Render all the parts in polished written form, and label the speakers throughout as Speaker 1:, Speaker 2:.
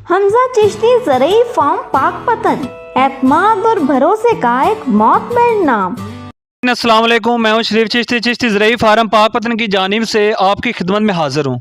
Speaker 1: Hamza Chishti ज़रई farm Pakpattan, एतमाद और भरोसे का एक मोतबर नाम।
Speaker 2: अस्सलाम वालेकुम, मैं हूं शरीफ चिश्ती। चिश्ती ज़रई फार्म पाकपतन की जानिब से आपकी खिदमत में हाज़िर हूं।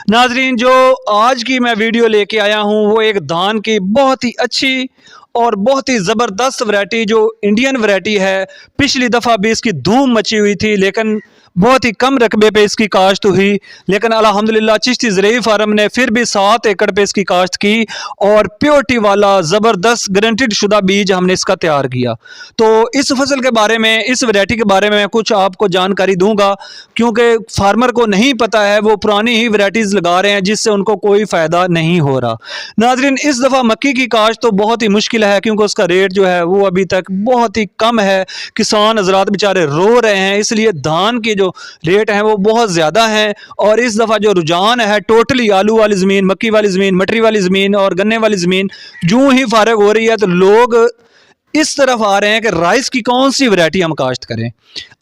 Speaker 2: नाजरीन, जो आज की मैं वीडियो लेके आया हूं वो एक धान की बहुत ही अच्छी और बहुत ही ज़बरदस्त वैरायटी जो इंडियन वैरायटी है। पिछली दफ़ा भी इसकी धूम मची हुई थी, लेकिन बहुत ही कम रकबे पे इसकी काश्त हुई, लेकिन अल्हम्दुलिल्लाह चिश्ती ज़रई फार्म ने फिर भी 7 एकड़ पे इसकी काश्त की और प्योरिटी वाला ज़बरदस्त गारंटीड शुदा बीज हमने इसका तैयार किया। तो इस फसल के बारे में, इस वैरायटी के बारे में मैं कुछ आपको जानकारी दूंगा, क्योंकि फार्मर को नहीं पता है, वो पुरानी ही वैरायटीज़ लगा रहे हैं जिससे उनको कोई फ़ायदा नहीं हो रहा। नाजरीन, इस दफ़ा मक्की की काश्त तो बहुत ही मुश्किल है, क्योंकि उसका रेट जो है वो अभी तक बहुत ही कम है। किसान हजरात बेचारे रो रहे हैं, इसलिए धान की जो रेट हैं वो बहुत ज़्यादा हैं। और इस दफ़ा जो रुझान है टोटली आलू वाली ज़मीन, मक्की वाली ज़मीन, मटरी वाली ज़मीन और गन्ने वाली ज़मीन यूं ही फारग हो रही है, तो लोग इस तरफ आ रहे हैं कि राइस की कौन सी वैरायटी हम काश्त करें।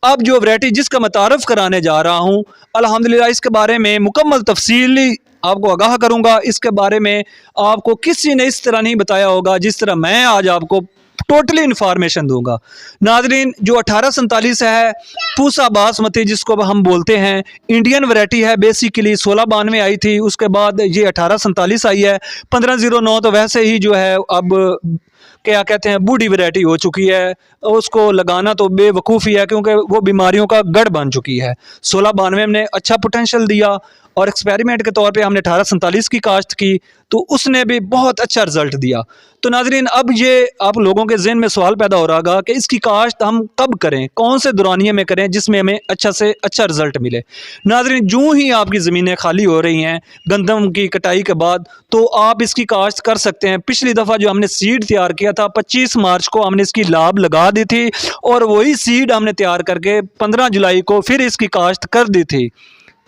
Speaker 2: अब जो वैरायटी जिसका मैं तारुफ कराने जा रहा हूँ, अल्हम्दुलिल्लाह इसके बारे में मुकम्मल तफसीली आपको आगाह करूँगा। इसके बारे में आपको किसी ने इस तरह नहीं बताया होगा जिस तरह मैं आज आपको टोटली इन्फॉर्मेशन दूंगा। नाजरीन, जो 1847 है पूसा बासमती जिसको हम बोलते हैं, इंडियन वैरायटी है। बेसिकली 1692 आई थी, उसके बाद ये 1847 आई है। 1509 तो वैसे ही जो है अब क्या कहते हैं बूढ़ी वैरायटी हो चुकी है, उसको लगाना तो बेवकूफ़ी है, क्योंकि वो बीमारियों का गढ़ बन चुकी है। 1692 हमने अच्छा पोटेंशियल दिया और एक्सपेरिमेंट के तौर पे हमने 1847 की काश्त की, तो उसने भी बहुत अच्छा रिजल्ट दिया। तो नाजरीन, अब ये आप लोगों के ज़हन में सवाल पैदा हो रहा होगा कि इसकी काश्त हम कब करें, कौन से दौरानिए में करें जिसमें हमें अच्छा से अच्छा रिजल्ट मिले। नाजरीन, जो ही आपकी ज़मीनें खाली हो रही हैं गंदम की कटाई के बाद, तो आप इसकी काश्त कर सकते हैं। पिछली दफ़ा जो हमने सीड तैयार किया था 25 मार्च को हमने इसकी लाभ लगा दी थी, और वही सीड हमने तैयार करके 15 जुलाई को फिर इसकी काश्त कर दी थी,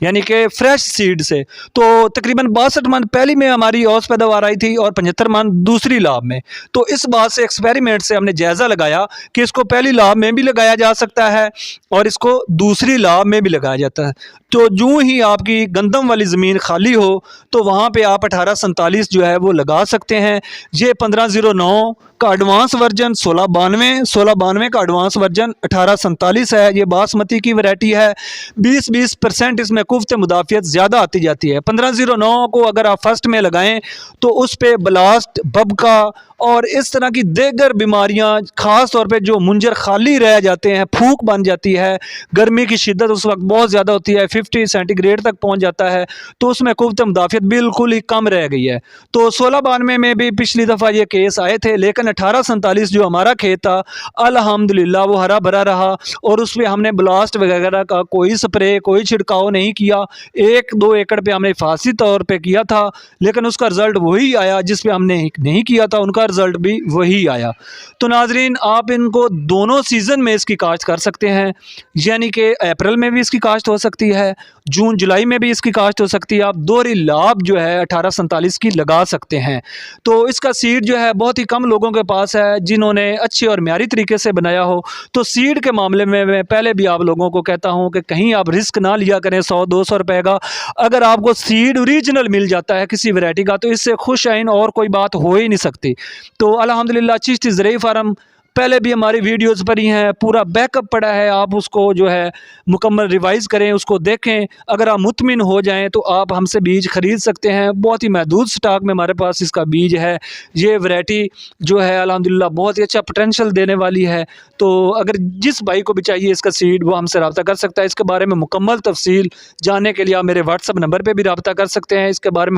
Speaker 2: यानी कि फ्रेश सीड से। तो तकरीबन 62 मन पहली में हमारी औसत पैदावार आई थी और 75 मन दूसरी लाभ में। तो इस बात से एक्सपेरिमेंट से हमने जायज़ा लगाया कि इसको पहली लाभ में भी लगाया जा सकता है और इसको दूसरी लाभ में भी लगाया जाता है। तो यूँ ही आपकी गंदम वाली ज़मीन खाली हो तो वहाँ पे आप 1847 जो है वो लगा सकते हैं। ये 1509 का एडवांस वर्जन, 1692 का एडवांस वर्जन 1847 है। ये बासमती की वैरायटी है। 20% इसमें कुफ्त मुदाफ़ियत ज़्यादा आती जाती है। 1509 को अगर आप फर्स्ट में लगाएं तो उस पर ब्लास्ट, बबका और इस तरह की देगर बीमारियां, ख़ास तौर पे जो मुंजर खाली रह जाते हैं, फूंक बन जाती है, गर्मी की शिद्दत उस वक्त बहुत ज़्यादा होती है, 50 सेंटीग्रेड तक पहुंच जाता है, तो उसमें कुफ्त मुदाफ़ियत बिल्कुल ही कम रह गई है। तो 1692 में भी पिछली दफ़ा ये केस आए थे, लेकिन 1847 जो हमारा खेत था अल्हम्दुलिल्लाह वो हरा भरा रहा और उस पर हमने ब्लास्ट वगैरह का कोई स्प्रे, कोई छिड़काव नहीं किया। 1-2 एकड़ पे हमने हिफाजती तौर पे किया था, लेकिन उसका रिज़ल्ट वही आया जिस पे हमने नहीं किया था, उनका रिज़ल्ट भी वही आया। तो नाजरीन, आप इनको दोनों सीज़न में इसकी काश्त कर सकते हैं, यानी कि अप्रैल में भी इसकी काश्त हो सकती है, जून जुलाई में भी इसकी काश्त हो सकती है। आप दोहरी लाभ जो है 1847 की लगा सकते हैं। तो इसका सीड जो है बहुत ही कम लोगों के पास है जिन्होंने अच्छे और म्यारी तरीके से बनाया हो। तो सीड के मामले में मैं पहले भी आप लोगों को कहता हूं कि कहीं आप रिस्क ना लिया करें 100-200 रुपए का। अगर आपको सीड ओरिजिनल मिल जाता है किसी वैरायटी का, तो इससे खुश आइन और कोई बात हो ही नहीं सकती। तो अल्हम्दुलिल्लाह चिश्ती ज़रई फार्म पहले भी हमारी वीडियोस पर ही हैं, पूरा बैकअप पड़ा है। आप उसको जो है मुकम्मल रिवाइज़ करें, उसको देखें। अगर आप मुतमिन हो जाएं तो आप हमसे बीज ख़रीद सकते हैं। बहुत ही महदूद स्टॉक में हमारे पास इसका बीज है। ये वैरायटी जो है अल्हम्दुलिल्लाह बहुत ही अच्छा पोटेंशियल देने वाली है। तो अगर जिस भाई को भी चाहिए इसका सीड, वो हमसे रब्ता कर सकता है। इसके बारे में मुकम्मल तफसील जानने के लिए आप मेरे व्हाट्सअप नंबर पर भी रब्ता कर सकते हैं। इसके बारे में